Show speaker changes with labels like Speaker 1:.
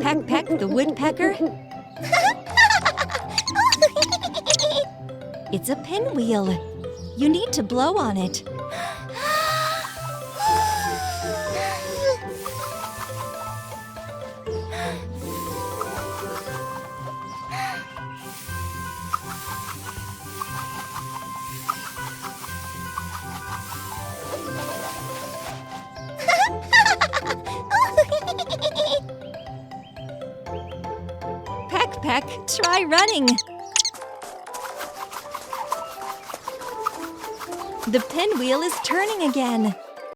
Speaker 1: Peck the woodpecker? It's a pinwheel. You need to blow on it. Peck, try running. The pinwheel is turning again.